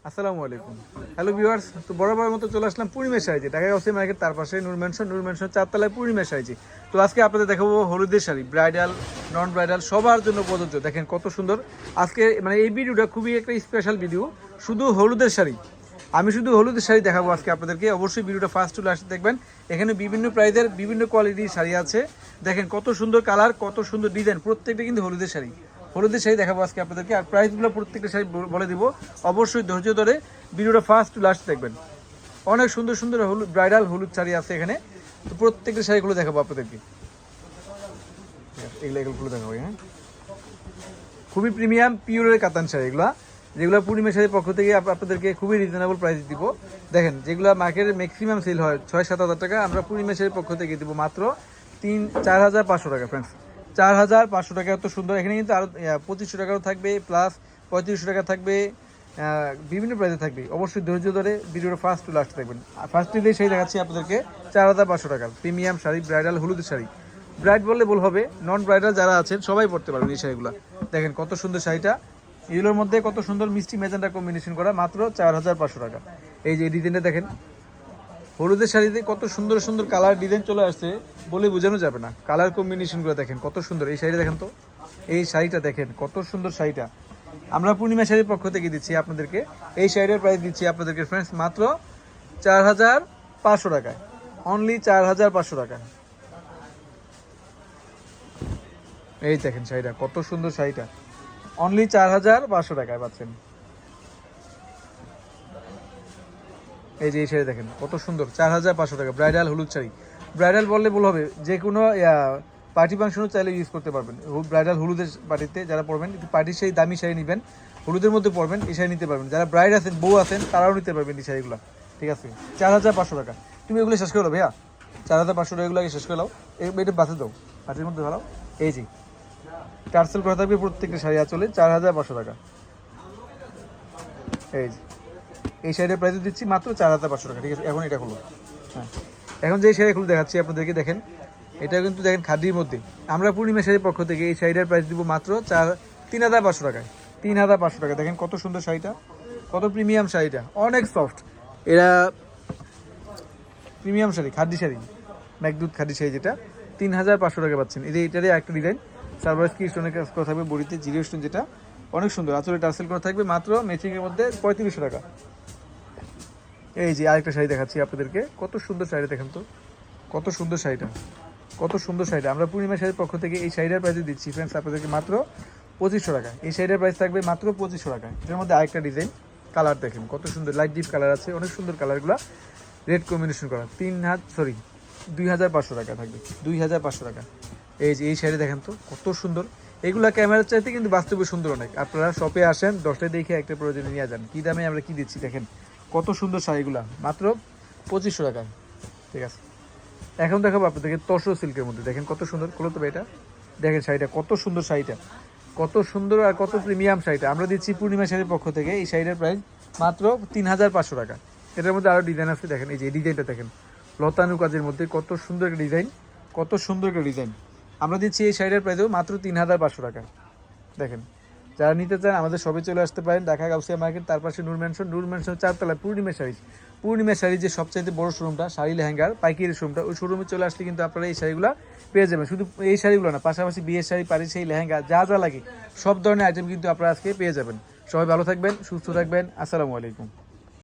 আসসালামু আলাইকুম। Hello viewers, তো বরাবরের মতো চলে আসলাম পূর্ণিমা শাড়িতে, ঢাকা গাউসিয়া মার্কেট, তার পাশে নূর ম্যানশন 4 তলায় পূর্ণিমা শাড়িতে। তো আজকে আপনাদের দেখাবো হলুদের শাড়ি, ব্রাইডাল নন ব্রাইডাল সবার জন্য প্রযোজ্য। দেখেন কত সুন্দর আজকে, মানে এই ভিডিওটা খুবই একটা স্পেশাল ভিডিও, শুধু হলুদের শাড়ি। আমি শুধু হলুদের শাড়ি দেখাবো আজকে আপনাদেরকে। অবশ্যই ভিডিওটা ফার্স্ট চলে আসতে দেখবেন। এখানে বিভিন্ন প্রাইজের বিভিন্ন কোয়ালিটির শাড়ি আছে। দেখেন কত সুন্দর কালার, কত সুন্দর ডিজাইন, প্রত্যেকটা কিন্তু হলুদের শাড়ি। হলুদের শাড়ি দেখাবো আজকে আপনাদেরকে, আর প্রাইসগুলো প্রত্যেকটা শাড়ি বলে দিব। অবশ্যই ধৈর্য ধরে ভিডিওটা ফার্স্ট টু লাস্ট দেখবেন। অনেক সুন্দর সুন্দর হলুদ ব্রাইডাল হলুদ শাড়ি আছে এখানে। তো প্রত্যেকটা শাড়িগুলো দেখাবো আপনাদেরকে। এগুলো দেখাবো। হ্যাঁ, খুবই প্রিমিয়াম পিওরের কাতান শাড়ি এগুলো, যেগুলো পূর্ণিমা শাড়ির পক্ষ থেকে আপনাদেরকে খুবই রিজনেবল প্রাইস দিব। দেখেন যেগুলো মার্কেটে ম্যাক্সিমাম সেল হয় 6-7 হাজার টাকা, আমরা পূর্ণিমা শাড়ির পক্ষ থেকে দিব মাত্র 4,500 টাকা। ফ্রেন্ডস, 4,500 টাকা। এত সুন্দর। এখানে কিন্তু আরও 2500 টাকাও থাকবে, প্লাস 3500 টাকা থাকবে, বিভিন্ন প্রাইসে থাকবে। অবশ্যই ধৈর্য ধরে ভিডিওটা ফার্স্ট টু লাস্ট দেখবেন। ফার্স্ট দিয়ে শাড়ি দেখাচ্ছি আপনাদেরকে 4,500 টাকার প্রিমিয়াম শাড়ি, ব্রাইডাল হলুদের শাড়ি। ব্রাইড বললে ভুল হবে, নন ব্রাইডাল যারা আছেন সবাই পড়তে পারবেন এই শাড়িগুলো। দেখেন কত সুন্দর শাড়িটা, এগুলোর মধ্যে কত সুন্দর মিষ্টি মেজেন্টা কম্বিনেশন করা, মাত্র 4,500 টাকা। এই যে ডিজাইনটা দেখেন, হলুদের শাড়িতে কত সুন্দর সুন্দর কালার ডিজাইন চলে আসছে, বলে বোঝানো যাবে না। কালার কম্বিনেশনগুলো দেখেন কত সুন্দর। এই শাড়িটা দেখেন তো, এই শাড়িটা দেখেন কত সুন্দর শাড়িটা। আমরা পূর্ণিমা শাড়ির পক্ষ থেকে দিচ্ছি আপনাদেরকে, এই শাড়ির প্রাইস দিচ্ছি আপনাদেরকে ফ্রেন্ডস মাত্র 4,500 টাকায়। অনলি 4,500 টাকায়। এই দেখেন শাড়িটা কত সুন্দর, শাড়িটা অনলি 4,500 টাকায় পাচ্ছেন। এই যে এই শাড়ি দেখেন কত সুন্দর, 4,500 টাকা ব্রাইডাল হলুদ শাড়ি। ব্রাইডাল বললে ভুল হবে, যে কোনো পার্টি ফাংশনও চাইলে ইউজ করতে পারবেন। ব্রাইডাল হলুদের পার্টিতে যারা পরবেন, পার্টির সেই দামি শাড়ি নেবেন, হলুদের মধ্যে পরবেন, এই শাড়ি নিতে পারবেন। যারা ব্রাইড আছেন, বউ আছেন, তারাও নিতে পারবেন এই শাড়িগুলো। ঠিক আছে, 4,500 টাকা। তুমি এগুলো শেষ করে দাও ভাইয়া, 4,500 টাকাগুলোকে শেষ করে দাও। এটা বাঁচে দাও, পার্টির মধ্যে ভালো। এই যে টার্সেল করা থাকবে প্রত্যেকটা শাড়ি, আঁচলে 4,500 টাকা। এই যে এই শাড়ির প্রাইস দিচ্ছি মাত্র 4,500 টাকা। ঠিক আছে, এখন এটা হলো। হ্যাঁ, এখন যে শাড়িগুলো দেখাচ্ছি আপনাদেরকে, দেখেন এটা কিন্তু দেখেন খাদির মধ্যে। আমরা পূর্ণিমা শাড়ির পক্ষ থেকে এই শাড়িটার প্রাইস দিব মাত্র 3,500 টাকায়। 3,500 টাকা। দেখেন কত সুন্দর শাড়িটা, কত প্রিমিয়াম শাড়িটা, অনেক সফট। এরা প্রিমিয়াম শাড়ি, খাদি শাড়ি, মেঘদূত খাদি শাড়ি, যেটা 3,500 টাকা পাচ্ছেন। এই যে এটারই একটা ডিজাইন, সার্ভাইস কি স্টোনের কাজ করা থাকবে, বডিতে জিরো স্টোন, যেটা অনেক সুন্দর। আঁচলে টার্সেল করা থাকবে, মাত্র ম্যাচিংয়ের মধ্যে 3,500 টাকা। এই যে আরেকটা শাড়ি দেখাচ্ছি আপনাদেরকে, কত সুন্দর শাড়ি দেখেন তো, কত সুন্দর শাড়িটা, কত সুন্দর শাড়িটা। আমরা পূর্ণিমা শাড়ির পক্ষ থেকে এই শাড়িটার প্রাইস দিচ্ছি ফ্রেন্ডস আপনাদেরকে মাত্র 2,500 টাকা। এই শাড়িটার প্রাইস থাকবে মাত্র 2,500 টাকা। এটার মধ্যে আরেকটা ডিজাইন, কালার দেখেন কত সুন্দর, লাইট ডিপ কালার আছে, অনেক সুন্দর কালারগুলো, রেড কম্বিনেশন করা। 2,500 টাকা থাকবে, 2,500 টাকা। এই যে এই শাড়ি দেখেন তো কত সুন্দর। এগুলা ক্যামেরার চাইতে কিন্তু বাস্তবে সুন্দর অনেক। আপনারা শপে আসেন, 10টা দেখে একটা প্রয়োজনে নিয়ে যান। কী দামে আমরা কি দিচ্ছি দেখেন, কত সুন্দর শাড়িগুলা, মাত্র 2,500 টাকায়। ঠিক আছে, এখন দেখাবো আপনাদেরকে তসর সিল্কের মধ্যে। দেখেন কত সুন্দর, খুলো তবে এটা দেখেন শাড়িটা কত সুন্দর, শাড়িটা কত সুন্দর আর কত প্রিমিয়াম শাড়িটা। আমরা দিচ্ছি পূর্ণিমা শাড়ির পক্ষ থেকে এই শাড়িটার প্রাইস মাত্র 3,500 টাকা। এটার মধ্যে আরও ডিজাইন আছে, দেখেন এই যে ডিজাইনটা দেখেন, লতানু কাজের মধ্যে কত সুন্দর একটা ডিজাইন, কত সুন্দর একটা ডিজাইন। আমরা দিচ্ছি এই শাড়িটার প্রাইসও মাত্র 3,500 টাকা। দেখেন, যারা নিতে চান আমাদের সবে চলে আসতে পারেন, ঢাকা গাউসিয়া মার্কেট, তার পাশে নূর ম্যানশন 4 তলায় পূর্ণিমা শাড়ি। পূর্ণিমা শাড়ি যে সবচাইতে বড় শোরুমটা, শাড়ি লেহেঙ্গার পাইকারি শোরুমটা, ওই শোরুমে চলে আসলে কিন্তু আপনারা এই শাড়িগুলো পেয়ে যাবেন। শুধু এই শাড়িগুলো না, পাশাপাশি বিয়ের শাড়ি, পাড়ির শাড়ি, লেহেঙ্গা, যা যা লাগে সব ধরনের আইটেম কিন্তু আপনারা আজকে পেয়ে যাবেন। সবাই ভালো থাকবেন, সুস্থ থাকবেন। আসসালামু আলাইকুম।